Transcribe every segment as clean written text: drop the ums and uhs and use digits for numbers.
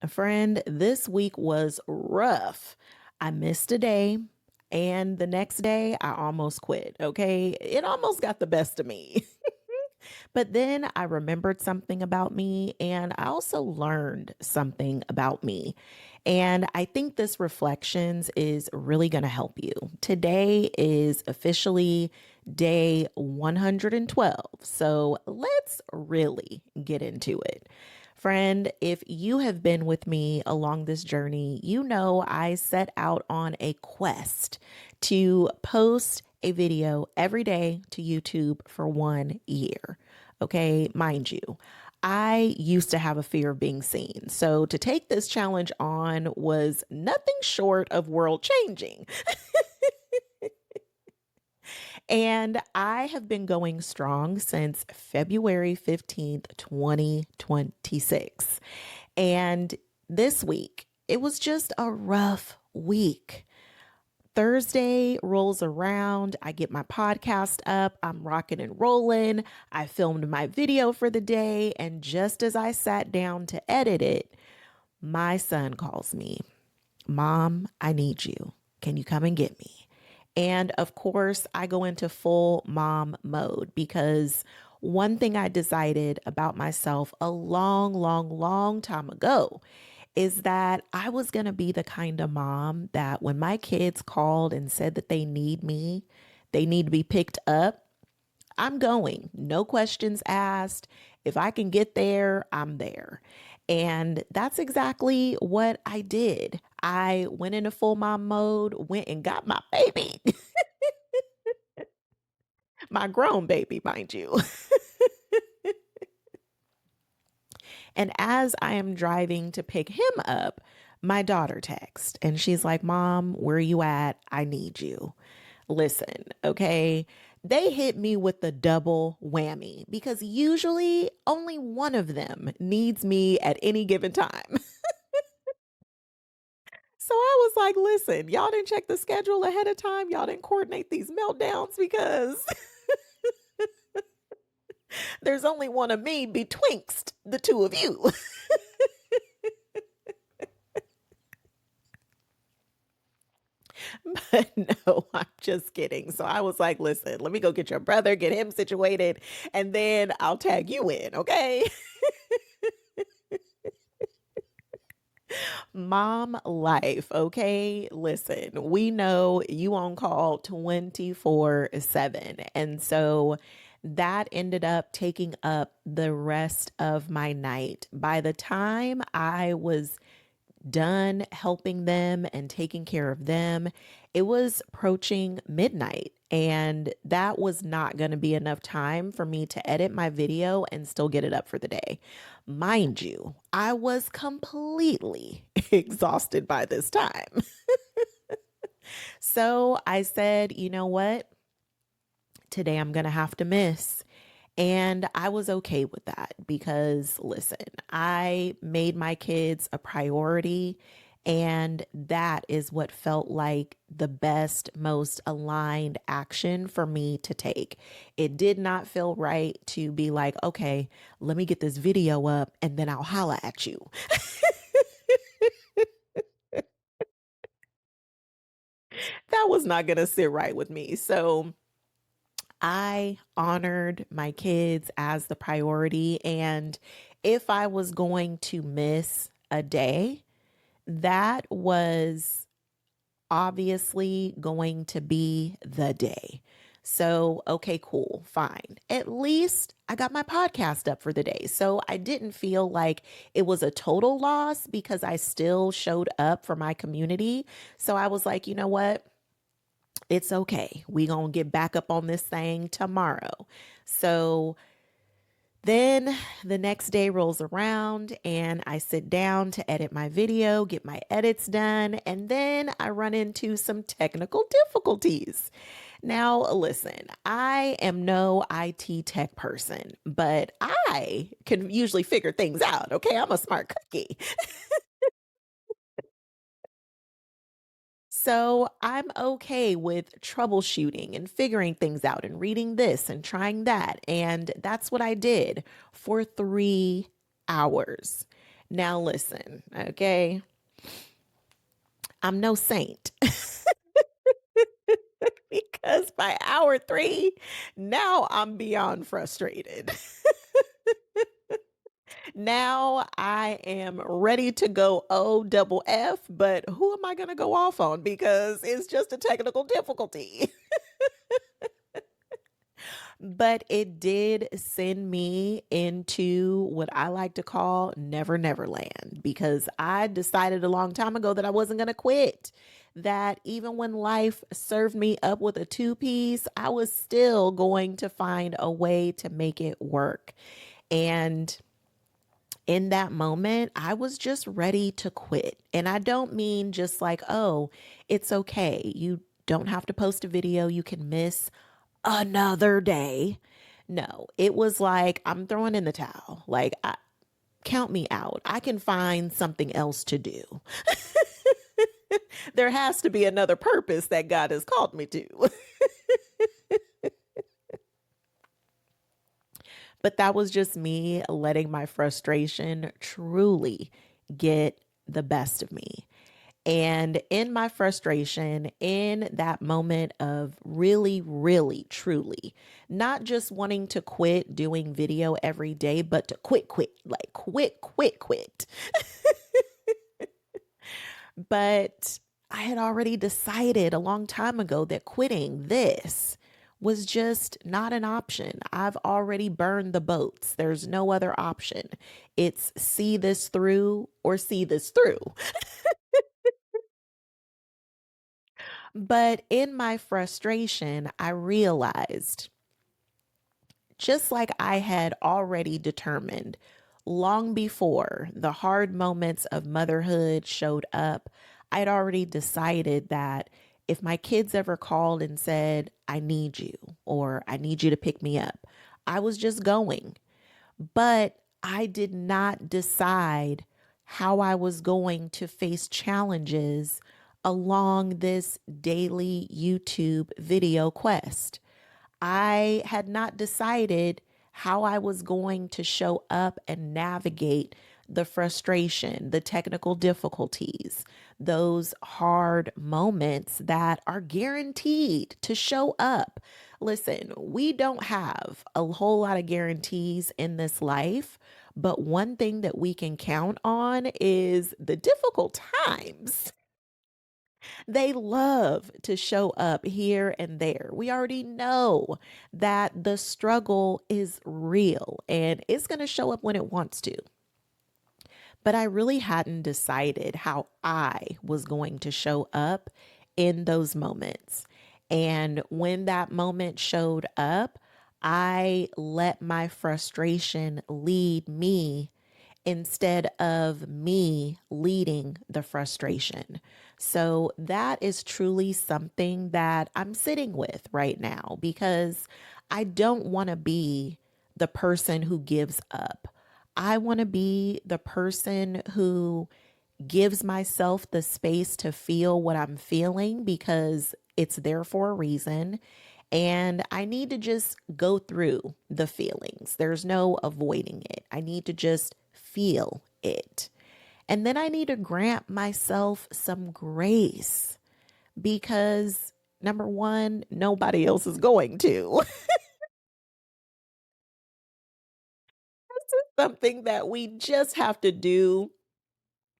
Friend, this week was rough. I missed a day, and the next day I almost quit. Okay. It almost got the best of me. But then I remembered something about me, and I also learned something about me. And I think this reflections is really going to help you. Today is officially day 112. So let's really get into it. Friend, if you have been with me along this journey, you know I set out on a quest to post a video every day to YouTube for 1 year. Okay, mind you, I used to have a fear of being seen. So to take this challenge on was nothing short of world changing. And I have been going strong since February 15th, 2026. And this week, it was just a rough week. Thursday rolls around. I get my podcast up. I'm rocking and rolling. I filmed my video for the day. And just as I sat down to edit it, my son calls me. Mom, I need you. Can you come and get me? And of course, I go into full mom mode because one thing I decided about myself a long time ago is that I was going to be the kind of mom that when my kids called and said that they need me, they need to be picked up, I'm going, no questions asked. If I can get there, I'm there. And that's exactly what I did. I went into full mom mode, went and got my baby, my grown baby, mind you. And as I am driving to pick him up, my daughter texts and she's like, Mom, where are you at? I need you. Listen, okay? They hit me with the double whammy because usually only one of them needs me at any given time. So I was like, listen, y'all didn't check the schedule ahead of time. Y'all didn't coordinate these meltdowns because there's only one of me betwixt the two of you. But no, I'm just kidding. So I was like, listen, let me go get your brother, get him situated, and then I'll tag you in, okay? Mom life, okay? Listen, we know you on call 24/7. And so that ended up taking up the rest of my night. By the time I was done helping them and taking care of them, it was approaching midnight. And that was not going to be enough time for me to edit my video and still get it up for the day. Mind you, I was completely exhausted by this time. So I said, you know what? Today I'm going to have to miss. And I was okay with that because, listen, I made my kids a priority. And that is what felt like the best, most aligned action for me to take. It did not feel right to be like, okay, let me get this video up and then I'll holla at you. That was not going to sit right with me. So I honored my kids as the priority. And if I was going to miss a day, that was obviously going to be the day. So, okay, cool, fine. At least I got my podcast up for the day. So I didn't feel like it was a total loss because I still showed up for my community. So I was like, you know what? It's okay. We gonna get back up on this thing tomorrow. So then the next day rolls around and I sit down to edit my video, get my edits done, and then I run into some technical difficulties. Now, listen, I am no IT tech person, but I can usually figure things out. Okay. I'm a smart cookie. So I'm okay with troubleshooting and figuring things out and reading this and trying that. And that's what I did for 3 hours. Now, listen, okay? I'm no saint because by hour three, now I'm beyond frustrated. Now I am ready to go O double F, but who am I going to go off on? Because it's just a technical difficulty. But it did send me into what I like to call never, never land because I decided a long time ago that I wasn't going to quit. That even when life served me up with a two piece, I was still going to find a way to make it work. And in that moment, I was just ready to quit. And I don't mean just like, oh, it's okay. You don't have to post a video. You can miss another day. No, it was like, I'm throwing in the towel. Count me out. I can find something else to do. There has to be another purpose that God has called me to. But that was just me letting my frustration truly get the best of me. And in my frustration, in that moment of really, really, truly, not just wanting to quit doing video every day, but to quit, like quit. But I had already decided a long time ago that quitting this was just not an option. I've already burned the boats. There's no other option. It's see this through or see this through. But in my frustration, I realized, just like I had already determined long before the hard moments of motherhood showed up, I'd already decided that if my kids ever called and said, I need you, or I need you to pick me up, I was just going. But I did not decide how I was going to face challenges along this daily YouTube video quest. I had not decided how I was going to show up and navigate the frustration, the technical difficulties, those hard moments that are guaranteed to show up. Listen, we don't have a whole lot of guarantees in this life, but one thing that we can count on is the difficult times. They love to show up here and there. We already know that the struggle is real and it's going to show up when it wants to. But I really hadn't decided how I was going to show up in those moments. And when that moment showed up, I let my frustration lead me instead of me leading the frustration. So that is truly something that I'm sitting with right now because I don't want to be the person who gives up. I want to be the person who gives myself the space to feel what I'm feeling because it's there for a reason. And I need to just go through the feelings. There's no avoiding it. I need to just feel it. And then I need to grant myself some grace because number one, nobody else is going to. Something that we just have to do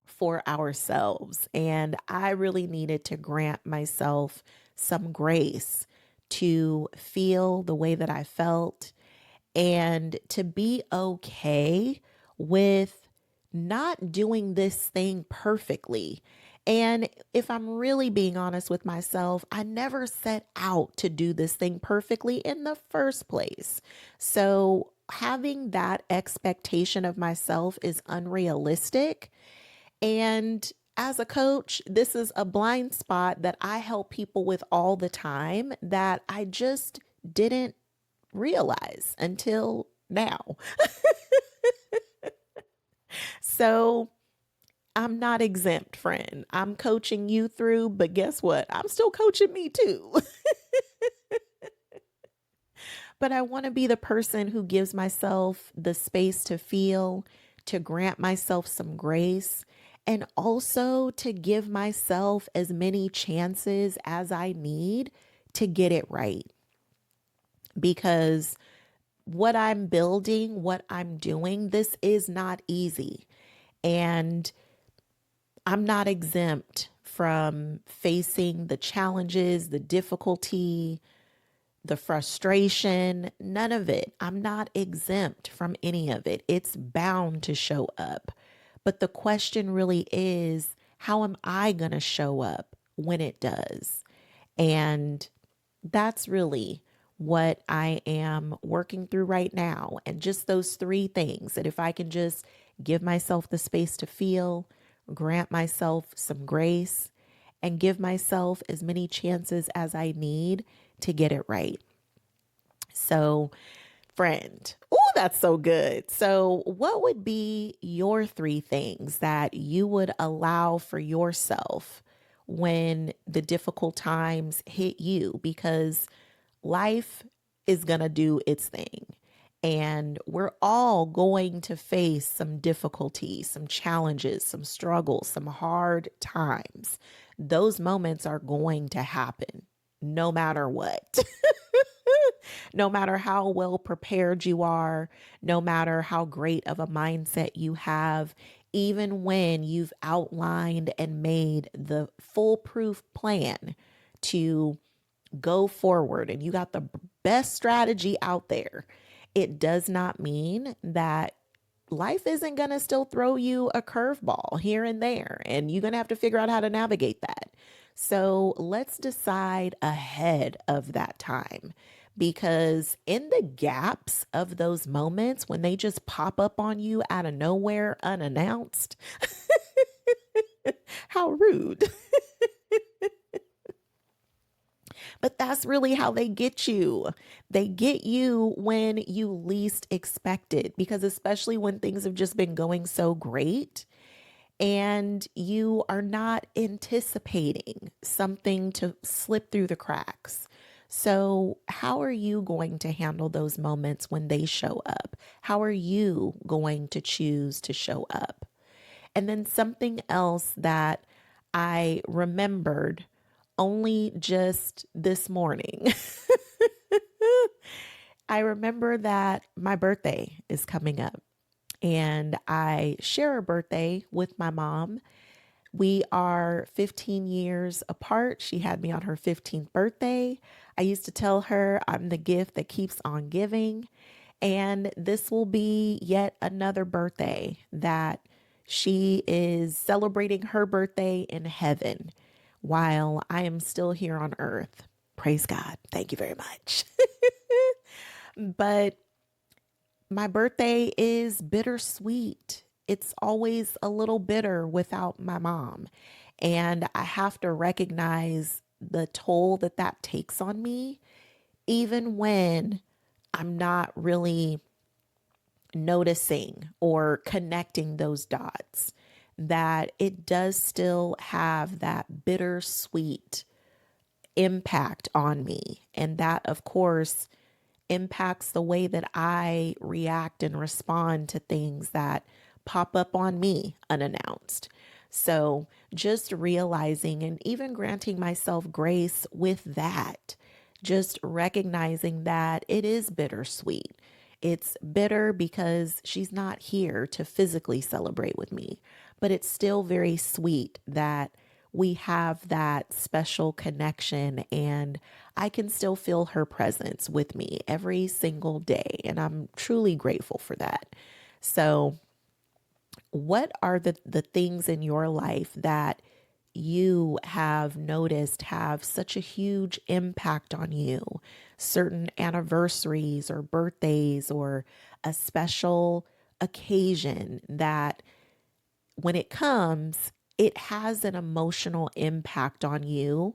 for ourselves. And I really needed to grant myself some grace to feel the way that I felt and to be okay with not doing this thing perfectly. And if I'm really being honest with myself, I never set out to do this thing perfectly in the first place. So having that expectation of myself is unrealistic. And as a coach, this is a blind spot that I help people with all the time that I just didn't realize until now. So I'm not exempt, friend. I'm coaching you through, but guess what? I'm still coaching me too. But I want to be the person who gives myself the space to feel, to grant myself some grace, and also to give myself as many chances as I need to get it right. Because what I'm building, what I'm doing, this is not easy. And I'm not exempt from facing the challenges, the difficulty, the frustration, none of it. I'm not exempt from any of it. It's bound to show up. But the question really is, how am I going to show up when it does? And that's really what I am working through right now. And just those three things, that if I can just give myself the space to feel, grant myself some grace, and give myself as many chances as I need to get it right. So, friend, oh, that's so good. So, what would be your three things that you would allow for yourself when the difficult times hit you? Because life is going to do its thing. And we're all going to face some difficulties, some challenges, some struggles, some hard times. Those moments are going to happen no matter what. No matter how well prepared you are, no matter how great of a mindset you have, even when you've outlined and made the foolproof plan to go forward and you got the best strategy out there, it does not mean that life isn't going to still throw you a curveball here and there, and you're going to have to figure out how to navigate that. So let's decide ahead of that time, because in the gaps of those moments when they just pop up on you out of nowhere unannounced, how rude. But that's really how they get you. They get you when you least expect it, because especially when things have just been going so great and you are not anticipating something to slip through the cracks. So, how are you going to handle those moments when they show up? How are you going to choose to show up? And then something else that I remembered only just this morning. I remember that my birthday is coming up, and I share a birthday with my mom. We are 15 years apart. She had me on her 15th birthday. I used to tell her I'm the gift that keeps on giving. And this will be yet another birthday that she is celebrating her birthday in heaven while I am still here on earth. Praise God. Thank you very much. But my birthday is bittersweet. It's always a little bitter without my mom. And I have to recognize the toll that that takes on me, even when I'm not really noticing or connecting those dots, that it does still have that bittersweet impact on me. And that, of course, impacts the way that I react and respond to things that pop up on me unannounced. So just realizing and even granting myself grace with that, just recognizing that it is bittersweet. It's bitter because she's not here to physically celebrate with me, but it's still very sweet that we have that special connection, and I can still feel her presence with me every single day. And I'm truly grateful for that. So, what are the things in your life that you have noticed have such a huge impact on you? Certain anniversaries or birthdays or a special occasion that when it comes, it has an emotional impact on you,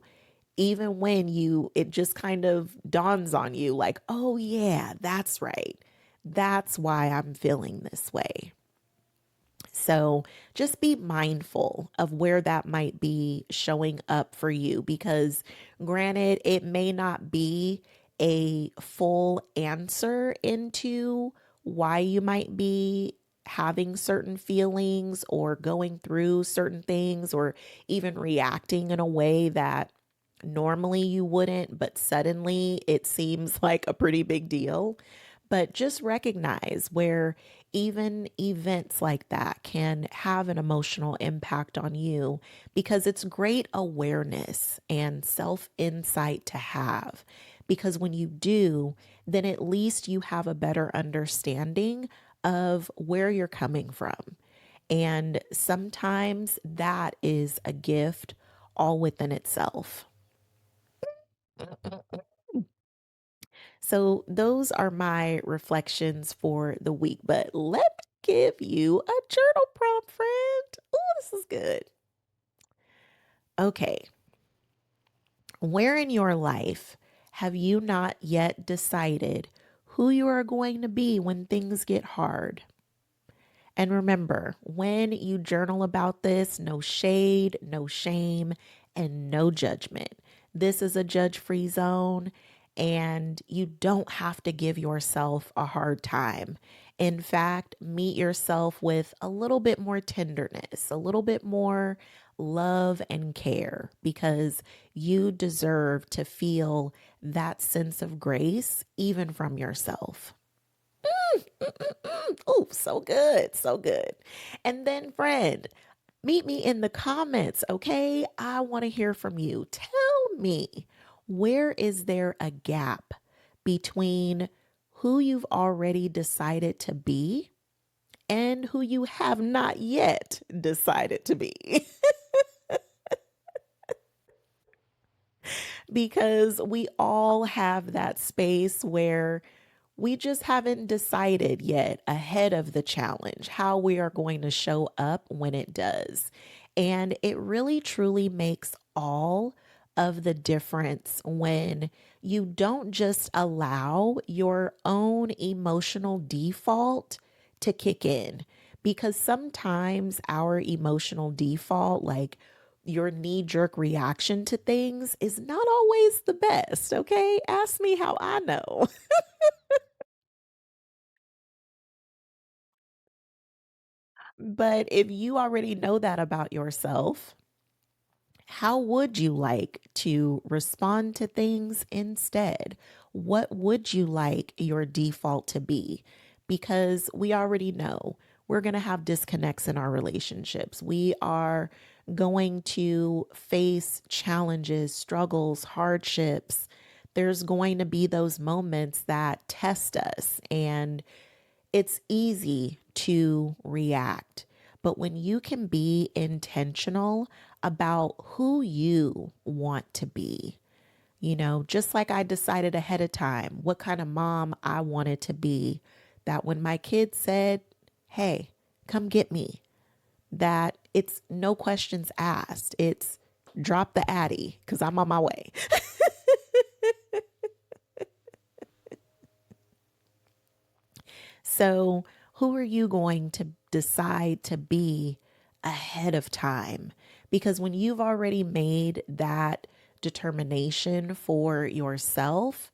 even when it just kind of dawns on you like, oh, yeah, that's right. That's why I'm feeling this way. So just be mindful of where that might be showing up for you, because granted, it may not be a full answer into why you might be having certain feelings or going through certain things or even reacting in a way that normally you wouldn't, but suddenly it seems like a pretty big deal. But just recognize where even events like that can have an emotional impact on you because it's great awareness and self insight to have. Because when you do, then at least you have a better understanding of where you're coming from. And sometimes that is a gift all within itself. So, those are my reflections for the week. But let me give you a journal prompt, friend. Oh, this is good. Okay. Where in your life have you not yet decided who you are going to be when things get hard? And remember, when you journal about this, no shade, no shame, and no judgment. This is a judge free zone, and you don't have to give yourself a hard time. In fact, meet yourself with a little bit more tenderness, a little bit more love and care, because you deserve to feel that sense of grace, even from yourself. Oh, so good. So good. And then, friend, meet me in the comments, okay? I want to hear from you. Tell me, where is there a gap between who you've already decided to be and who you have not yet decided to be? Because we all have that space where we just haven't decided yet ahead of the challenge how we are going to show up when it does. And it really truly makes all of the difference when you don't just allow your own emotional default to kick in. Because sometimes our emotional default, like your knee jerk reaction to things, is not always the best. Okay. Ask me how I know. But if you already know that about yourself, how would you like to respond to things instead? What would you like your default to be? Because we already know we're going to have disconnects in our relationships. We are going to face challenges, struggles, hardships. There's going to be those moments that test us, and it's easy to react. But when you can be intentional about who you want to be, just like I decided ahead of time what kind of mom I wanted to be, that when my kids said, hey, come get me, that it's no questions asked. It's drop the Addy because I'm on my way. So, who are you going to decide to be ahead of time? Because when you've already made that determination for yourself,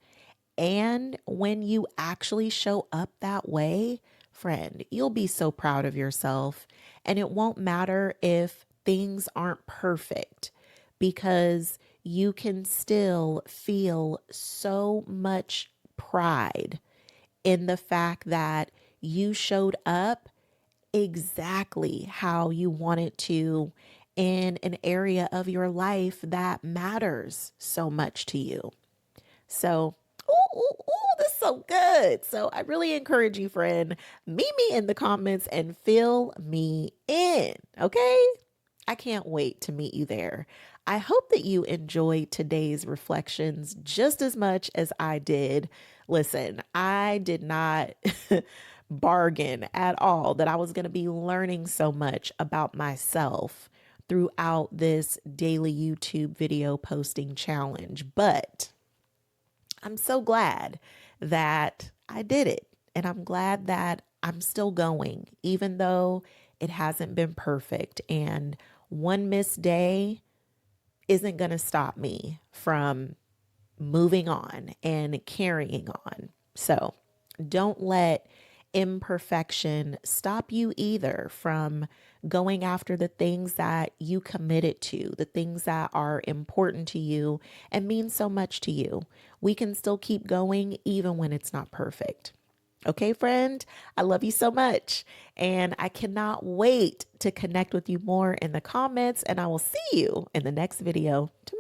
and when you actually show up that way, friend, you'll be so proud of yourself. And it won't matter if things aren't perfect because you can still feel so much pride in the fact that you showed up exactly how you wanted to in an area of your life that matters so much to you. So, this is so good. So, I really encourage you, friend, meet me in the comments and fill me in. Okay. I can't wait to meet you there. I hope that you enjoyed today's reflections just as much as I did. Listen, I did not bargain at all that I was going to be learning so much about myself throughout this daily YouTube video posting challenge, but I'm so glad that I did it. And I'm glad that I'm still going, even though it hasn't been perfect. And one missed day isn't going to stop me from moving on and carrying on. So don't let imperfection stop you either from going after the things that you committed to, the things that are important to you and mean so much to you. We can still keep going even when it's not perfect. Okay, friend, I love you so much. And I cannot wait to connect with you more in the comments. And I will see you in the next video tomorrow.